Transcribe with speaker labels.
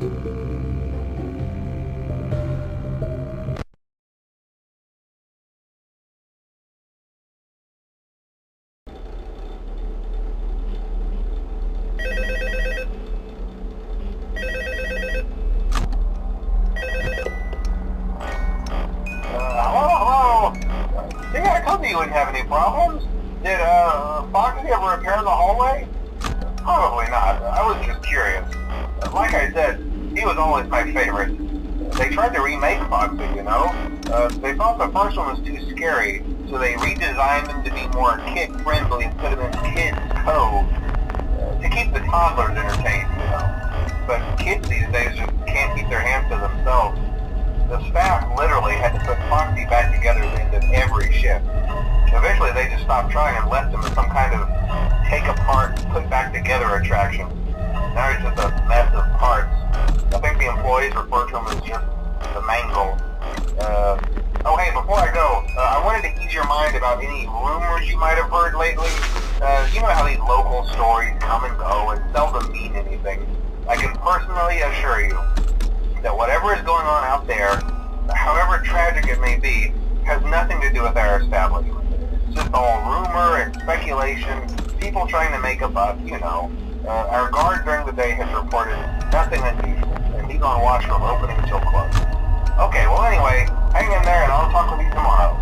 Speaker 1: Hello? See, I told you you wouldn't have any problems. Did, Foxy ever repair the hallway? Probably not. I was just curious. Like I said, he was always my favorite. They tried to remake Foxy, you know? They thought the first one was too scary, so they redesigned him to be more kid-friendly and put him in Kids Cove to keep the toddlers entertained, you know? But kids these days just can't keep their hands to themselves. The staff literally had to put Foxy back together at the end of every shift. Eventually they just stopped trying and left him as some kind of take-apart, put-back-together attraction. Now he's just a mess of parts. I think the employees refer to him as just the mangle. Oh hey, before I go, I wanted to ease your mind about any rumors you might have heard lately. You know how these local stories come and go and seldom mean anything. I can personally assure you that whatever is going on out there, however tragic it may be, has nothing to do with our establishment. It's just all rumor and speculation, people trying to make a buck, you know. Our guard during the day has reported nothing unusual, and he's on watch from opening till close. Okay, well anyway, hang in there and I'll talk with you tomorrow.